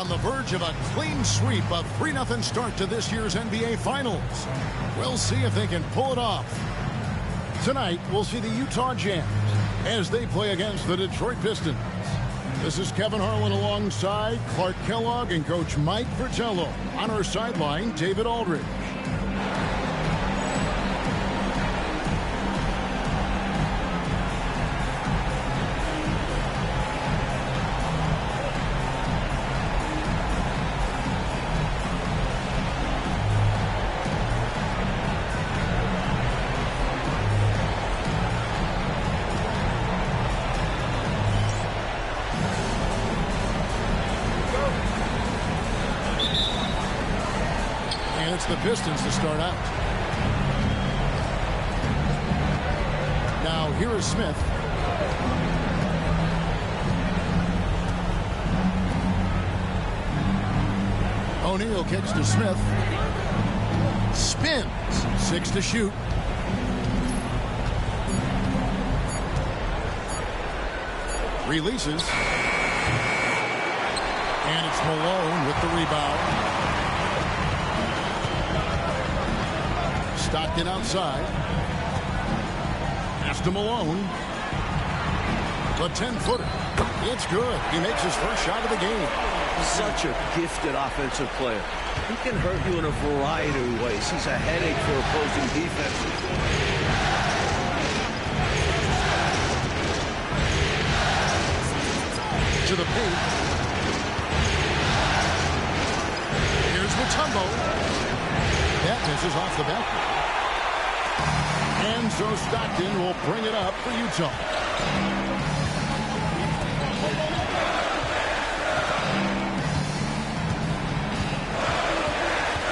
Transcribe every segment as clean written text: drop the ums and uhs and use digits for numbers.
on the verge of a clean sweep, a 3-0 start to this year's NBA Finals. We'll see if they can pull it off. Tonight, we'll see the Utah Jazz as they play against the Detroit Pistons. This is Kevin Harlan alongside Clark Kellogg and Coach Mike Fratello. On our sideline, David Aldridge. It's the Pistons to start out. Now here is Smith. O'Neal kicks to Smith. Spins. 6 to shoot. Releases. And it's Malone with the rebound. Stockton outside. Pass to Malone. The 10-footer. It's good. He makes his first shot of the game. Such a gifted offensive player. He can hurt you in a variety of ways. He's a headache for opposing defenses. To the paint. Here's Mutombo. That misses off the back. And so Stockton will bring it up for Utah.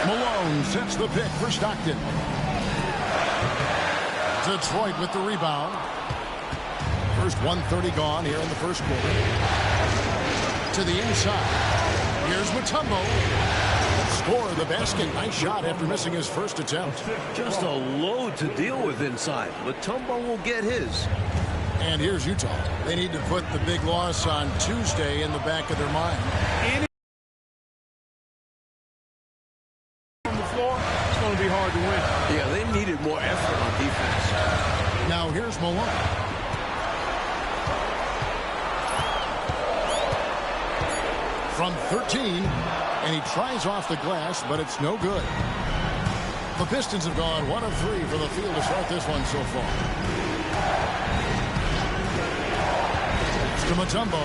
Malone sets the pick for Stockton. Detroit with the rebound. First 1:30 gone here in the first quarter. To the inside. Here's Mutombo. Score the basket. Nice shot after missing his first attempt. Just a load to deal with inside. Mutombo will get his. And here's Utah. They need to put the big loss on Tuesday in the back of their mind. On the floor, it's going to be hard to win. Yeah, they needed more effort on defense. Now here's Malone. From 13. And he tries off the glass, but it's no good. The Pistons have gone 1 of 3 from the field to start this one so far. It's to Mutombo.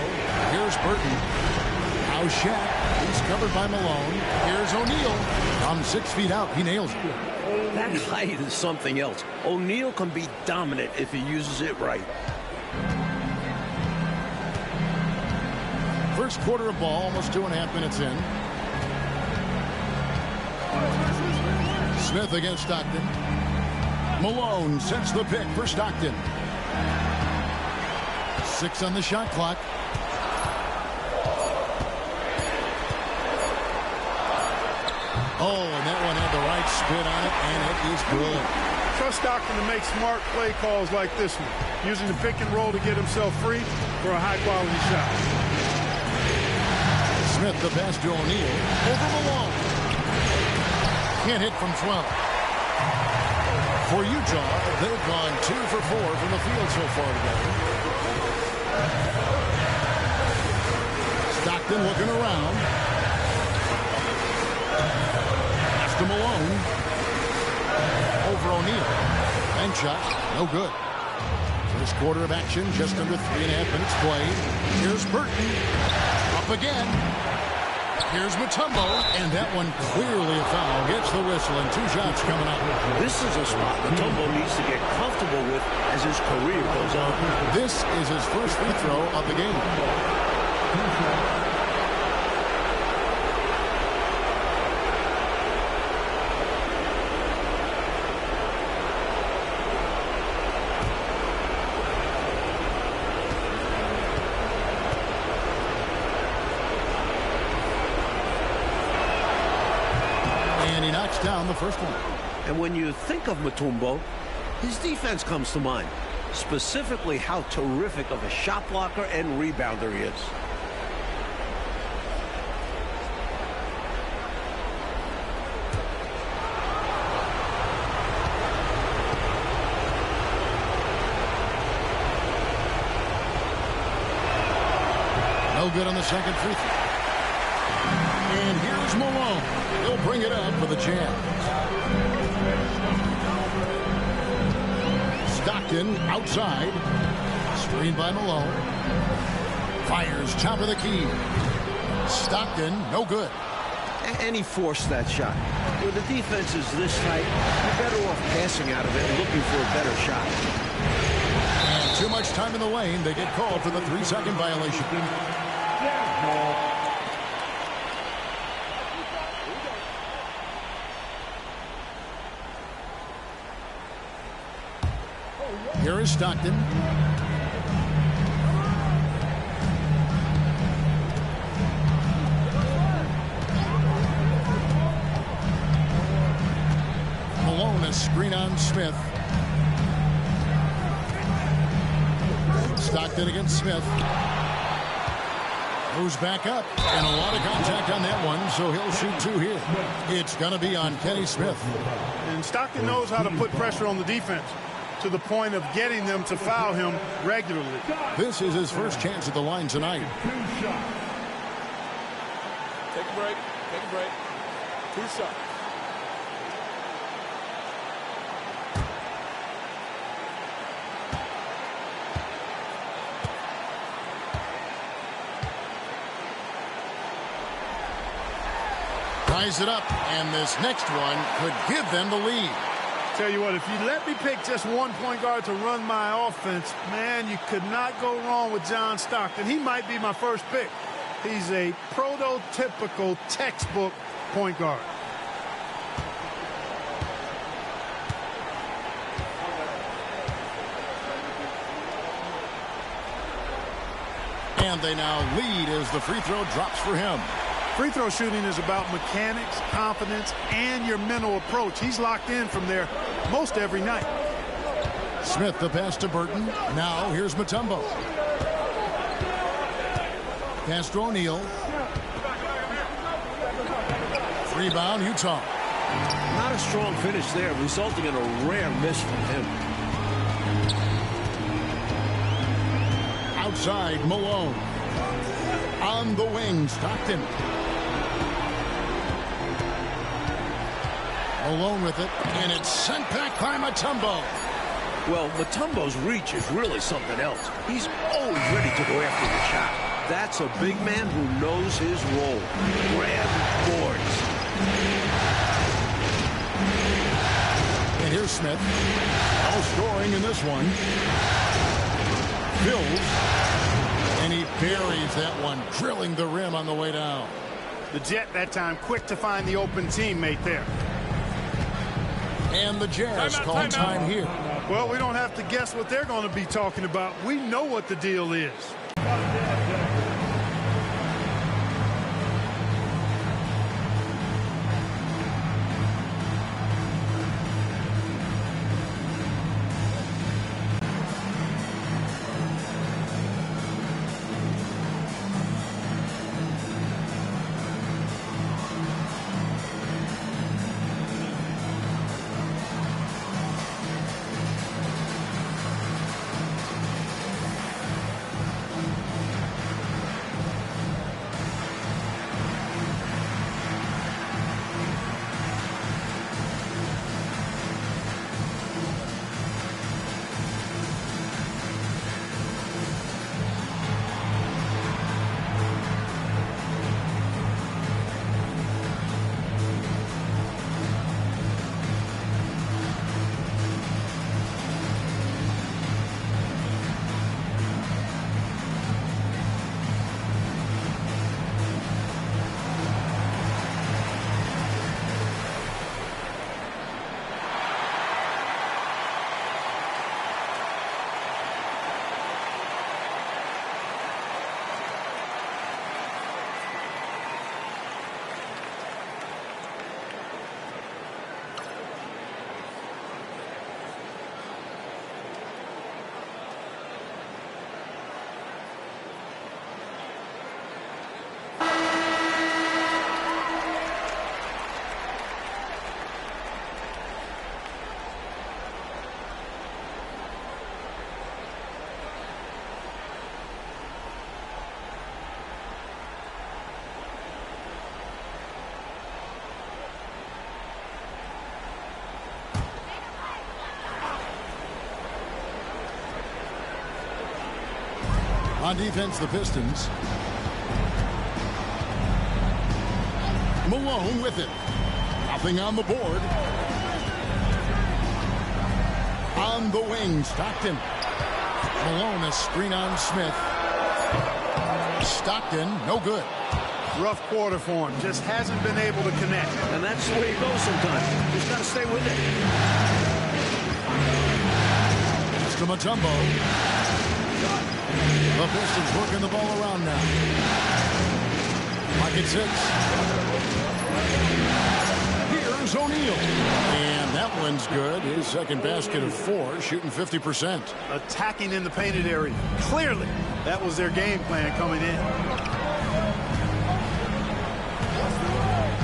Here's Burton. Now Shaq. He's covered by Malone. Here's O'Neal. From 6 feet out, he nails it. That height is something else. O'Neal can be dominant if he uses it right. First quarter of ball, almost 2.5 minutes in. Smith against Stockton. Malone sets the pick for Stockton. 6 on the shot clock. Oh, and that one had the right spin on it, and it is good. Trust Stockton to make smart play calls like this one, using the pick and roll to get himself free for a high-quality shot. Smith the pass to O'Neal. Over Malone. Can't hit from 12. For Utah, they've gone 2 for 4 from the field so far today. Stockton looking around. Pass to Malone. Over O'Neal. Bank shot. No good. First quarter of action, just under 3.5 minutes played. Here's Burton. Up again. Here's Mutombo, and that one clearly a foul. Gets the whistle, and 2 shots coming up. This is a spot Mutombo needs to get comfortable with as his career goes on. This is his first free throw of the game. Down the first one. And when you think of Mutombo, his defense comes to mind. Specifically, how terrific of a shot blocker and rebounder he is. No good on the second free throw. And here's Malone. He'll bring it up for the Jazz. Stockton outside. Screened by Malone. Fires top of the key. Stockton, no good. And he forced that shot. When the defense is this tight, you're better off passing out of it and looking for a better shot. And too much time in the lane. They get called for the 3-second violation. Here is Stockton. Malone, a screen on Smith. Stockton against Smith. Goes back up. And a lot of contact on that one, so he'll shoot two here. It's going to be on Kenny Smith. And Stockton knows how to put pressure on the defense to the point of getting them to foul him regularly. This is his first chance at the line tonight. Take a break. Take a break. 2 shots. Ties it up, and this next one could give them the lead. Tell you what, if you let me pick just one point guard to run my offense, man, you could not go wrong with John Stockton. He might be my first pick. He's a prototypical textbook point guard. And they now lead as the free throw drops for him. Free throw shooting is about mechanics, confidence, and your mental approach. He's locked in from there most every night. Smith the pass to Burton. Now here's Mutombo. Pass to O'Neal. Rebound, Utah. Not a strong finish there, resulting in a rare miss from him. Outside, Malone. On the wing, Stockton. Malone with it, and it's sent back by Mutombo. Well, Mutombo's reach is really something else. He's always ready to go after the shot. That's a big man who knows his role. Grab boards. And here's Smith. No scoring in this one. Bills. And he buries that one, drilling the rim on the way down. The Jet that time quick to find the open teammate there. And the Jazz call time here. Well, we don't have to guess what they're going to be talking about. We know what the deal is. On defense, the Pistons. Malone with it. Nothing on the board. On the wing, Stockton. Malone, a screen on Smith. Stockton, no good. Rough quarter for him. Just hasn't been able to connect. And that's the way it goes sometimes. Just got to stay with it. To Mutombo. The Pistons working the ball around now. Pocket 6. Here's O'Neal. And that one's good. His second basket of 4, shooting 50%. Attacking in the painted area. Clearly, that was their game plan coming in.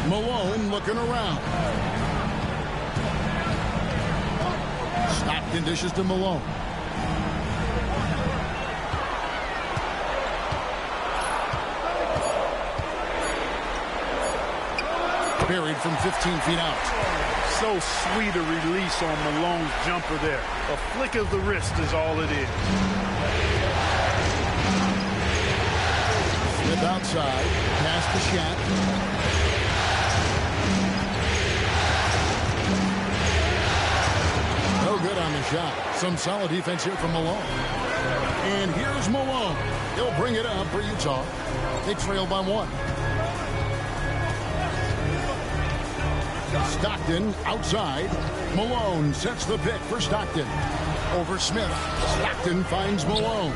Malone looking around. Stockton dishes to Malone. Buried from 15 feet out. So sweet a release on Malone's jumper there. A flick of the wrist is all it is. Smith outside. Pass to Shaq. No good on the shot. Some solid defense here from Malone. And here's Malone. He'll bring it up for Utah. They trail by 1. Stockton outside. Malone sets the pick for Stockton. Over Smith. Stockton finds Malone.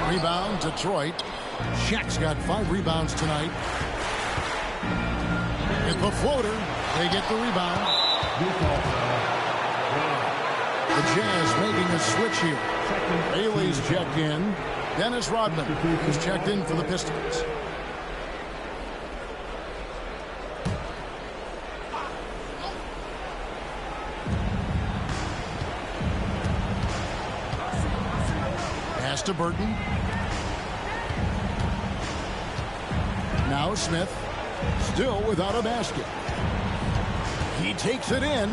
Rebound, Detroit. Shaq's got 5 rebounds tonight. At the floater, they get the rebound. The Jazz making a switch here. Bailey's checked in. Dennis Rodman is checked in for the Pistons. Pass to Burton. Now Smith, still without a basket. He takes it in.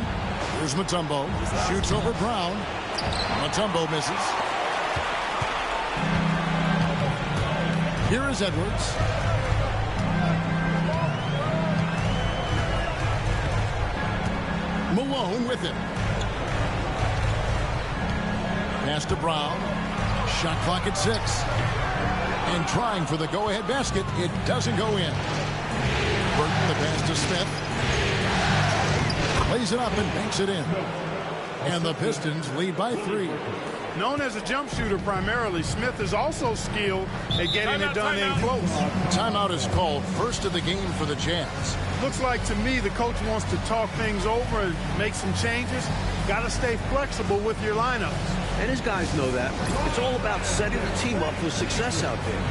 Here's Mutombo. Shoots over Brown. Mutombo misses. Here is Edwards. Malone with it. Pass to Brown. Shot clock at 6. And trying for the go-ahead basket. It doesn't go in. Burton the pass to Smith. Plays it up and banks it in. And the Pistons lead by 3. Known as a jump shooter primarily, Smith is also skilled at getting it done in close. Timeout is called. First of the game for the Jazz. Looks like to me the coach wants to talk things over and make some changes. Got to stay flexible with your lineups. And his guys know that. It's all about setting the team up for success out there.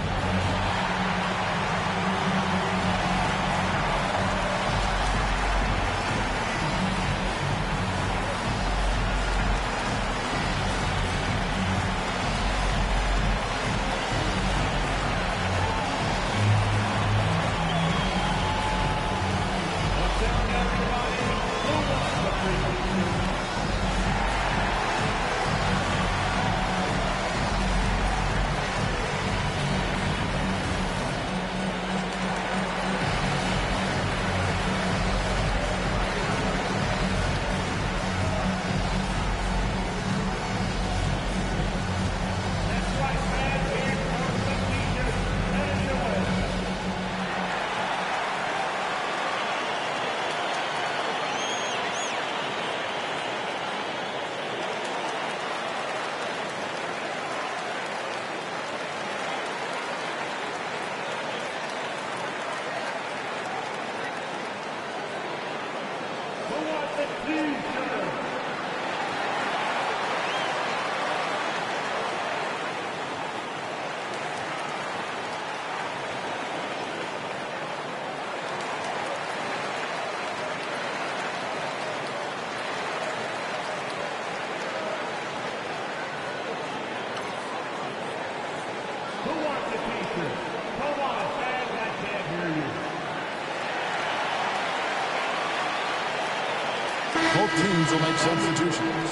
Both teams will make substitutions.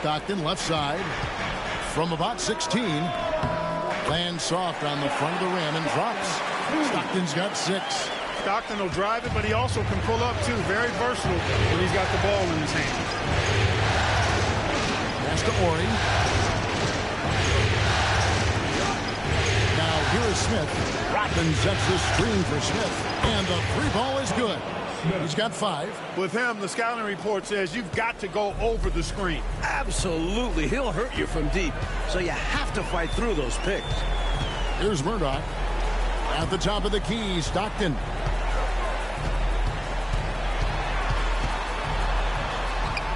Stockton, left side. From about 16. Lands soft on the front of the rim and drops. Stockton's got 6. Stockton will drive it, but he also can pull up, too. Very versatile when he's got the ball in his hand. Pass to Ori. Now here is Smith. Rodman sets the screen for Smith. And the free ball is good. He's got 5. With him, the scouting report says you've got to go over the screen. Absolutely. He'll hurt you from deep. So you have to fight through those picks. Here's Murdoch. At the top of the key, Stockton.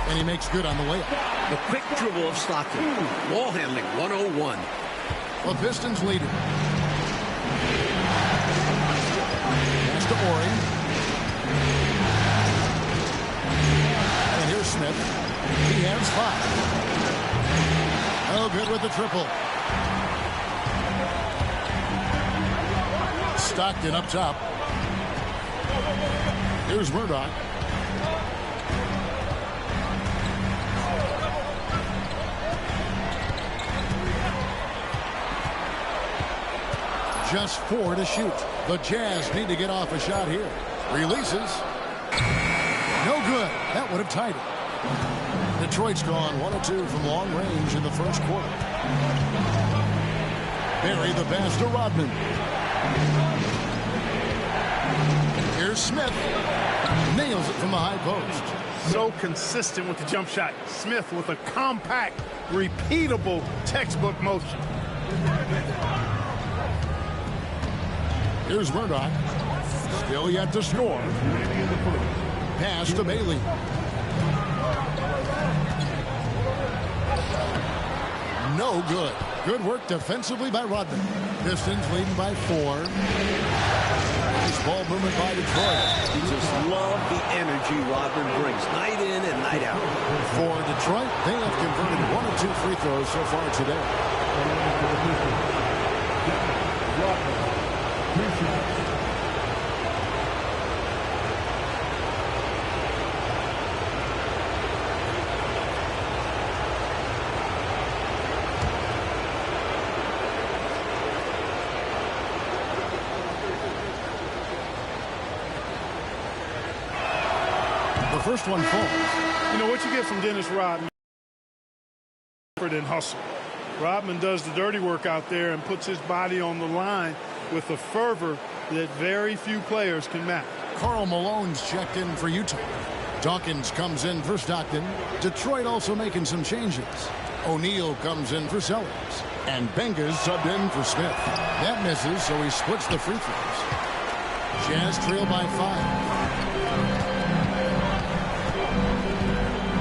And he makes good on the layup. The quick dribble of Stockton. Ball handling 101. The Pistons lead it. Pass to Ori. And here's Smith. He has 5. Oh, good with the triple. Stockton up top. Here's Murdoch. Just 4 to shoot. The Jazz need to get off a shot here. Releases. No good. That would have tied it. Detroit's gone 1 of 2 from long range in the first quarter. Barry the pass to Rodman. Here's Smith. Nails it from the high post. So consistent with the jump shot. Smith with a compact, repeatable textbook motion. Here's Murdoch. Still yet to score. Pass to Bailey. No good. Good work defensively by Rodman. Pistons leading by 4. Nice ball movement by Detroit. You just love the energy Rodman brings night in and night out. For Detroit, they have converted 1 of 2 free throws so far today. The first one falls. You know what you get from Dennis Rodman and hustle. Rodman does the dirty work out there and puts his body on the line with a fervor that very few players can match. Karl Malone's checked in for Utah. Dawkins comes in for Stockton. Detroit also making some changes. O'Neal comes in for Sellers. And Benga's subbed in for Smith. That misses, so he splits the free throws. Jazz trail by 5.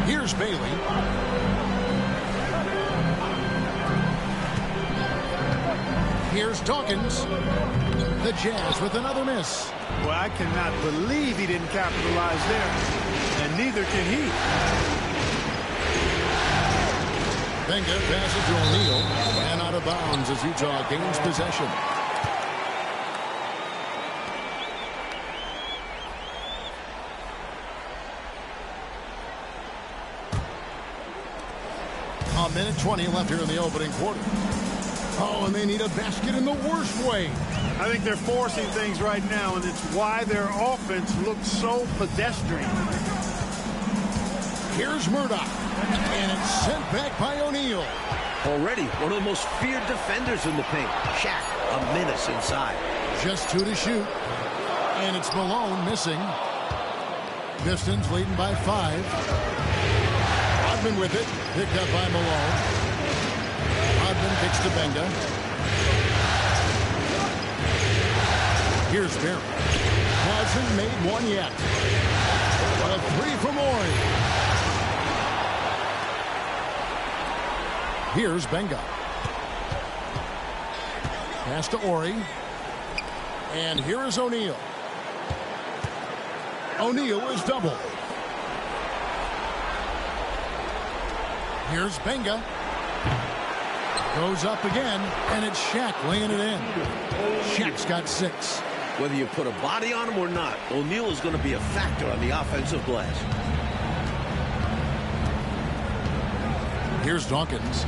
Here's Bailey. Here's Dawkins. The Jazz with another miss. Well, I cannot believe he didn't capitalize there. And neither can he. Benga passes to O'Neal. And out of bounds as Utah gains possession. A minute 20 left here in the opening quarter. Oh, and they need a basket in the worst way. I think they're forcing things right now, and it's why their offense looks so pedestrian. Here's Murdoch. And it's sent back by O'Neal. Already one of the most feared defenders in the paint. Shaq, a menace inside. Just 2 to shoot. And it's Malone missing. Pistons leading by 5. Rodman with it. Picked up by Malone. Rodman kicks to Benga. Here's Barry. Hasn't made one yet. A 3 from Ori. Here's Benga. Pass to Ori. And here is O'Neal. O'Neal is double. Here's Benga. Goes up again, and it's Shaq laying it in. Shaq's got 6. Whether you put a body on him or not, O'Neal is going to be a factor on the offensive glass. Here's Dawkins.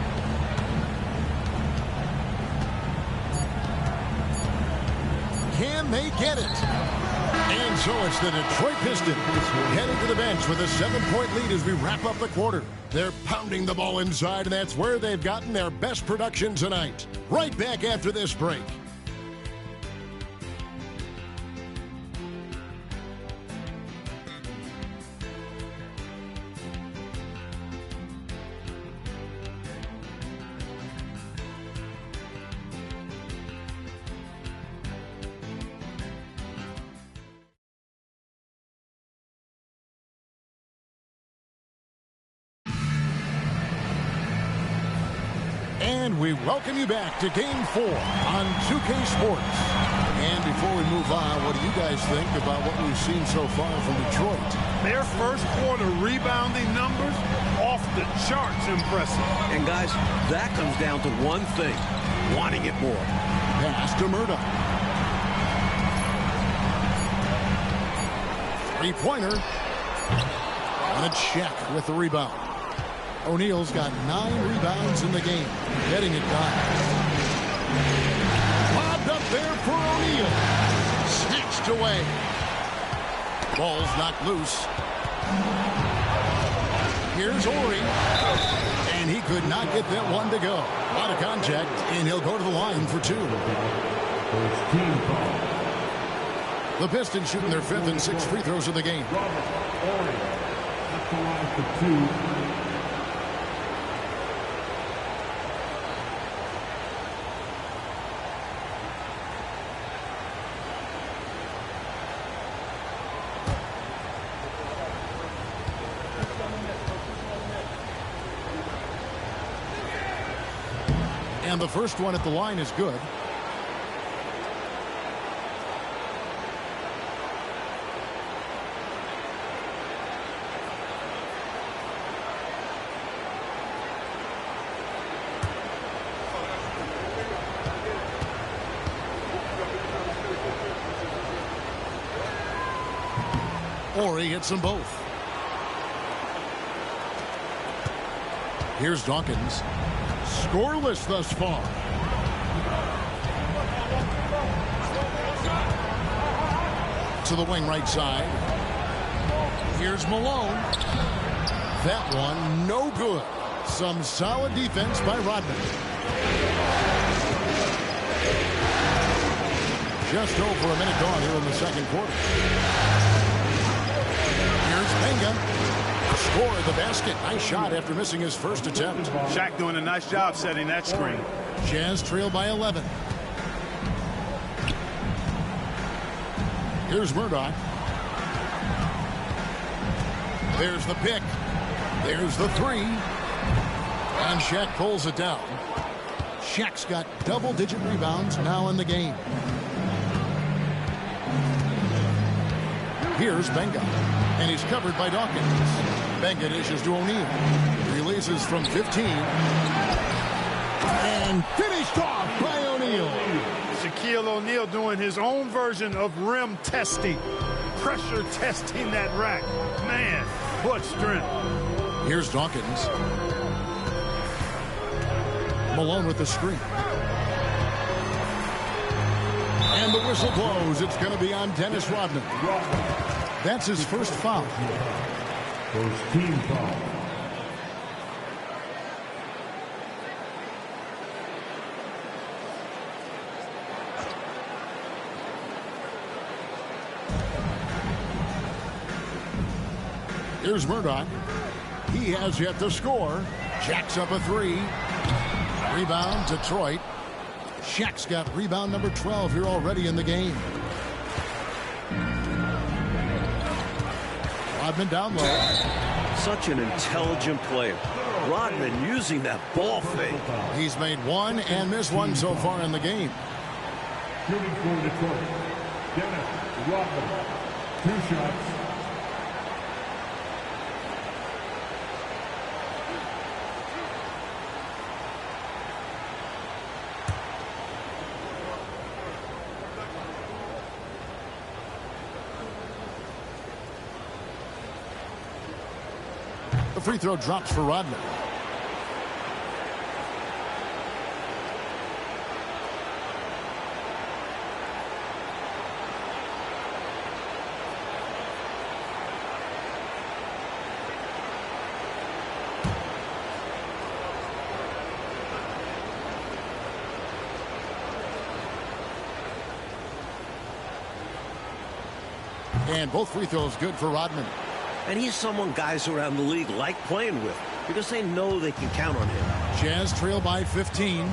Can they get it? And so it's the Detroit Pistons heading to the bench with a 7-point lead as we wrap up the quarter. They're pounding the ball inside, and that's where they've gotten their best production tonight. Right back after this break. And we welcome you back to Game 4 on 2K Sports. And before we move on, what do you guys think about what we've seen so far from Detroit? Their first quarter rebounding numbers off the charts impressive. And guys, that comes down to one thing, wanting it more. Pass to Murdoch. Three-pointer. And a check with the rebound. O'Neal's got 9 rebounds in the game, getting it done. Lobbed up there for O'Neal. Snatched away. Ball's knocked loose. Here's Ori. And he could not get that one to go. A lot of contact, and he'll go to the line for 2. The Pistons shooting their 5th and 6th free throws of the game. Ori at the line for 2. And the first one at the line is good. Ori hits them both. Here's Dawkins. Scoreless thus far. To the wing right side. Here's Malone. That one no good. Some solid defense by Rodman. Just over a minute gone here in the second quarter. Here's Benga. Score the basket. Nice shot after missing his first attempt. Shaq doing a nice job setting that screen. Jazz trail by 11. Here's Murdoch. There's the pick. There's the 3. And Shaq pulls it down. Shaq's got double-digit rebounds now in the game. Here's Benga. And he's covered by Dawkins. Benga dishes to O'Neal. Releases from 15. And finished off by O'Neal. Shaquille O'Neal doing his own version of rim testing. Pressure testing that rack. Man, what strength. Here's Dawkins. Malone with the screen. And the whistle blows. It's going to be on Dennis Rodman. That's his first foul. First team foul. Here's Murdoch. He has yet to score. Jacks up a 3. Rebound, Detroit. Shaq's got rebound number 12 here already in the game. Rodman down low. Such an intelligent player. Rodman using that ball fake. He's made 1 and missed 1 so far in the game. Shooting for Detroit. Dennis Rodman. 2 shots. The free throw drops for Rodman. And both free throws good for Rodman. And he's someone guys around the league like playing with because they know they can count on him. Jazz trail by 15.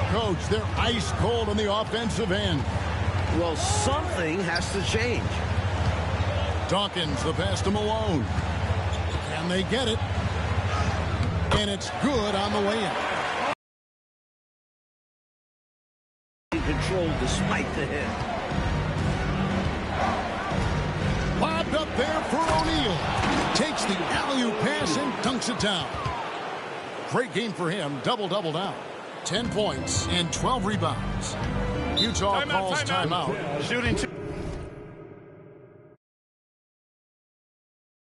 Coach, they're ice cold on the offensive end. Well, something has to change. Dawkins, the pass to Malone. Can they get it? And it's good on the way in. Control despite the hit. Lobbed up there for O'Neal. Takes the alley-oop pass and dunks it down. Great game for him. Double-double now. 10 points and 12 rebounds. Utah calls timeout. Shooting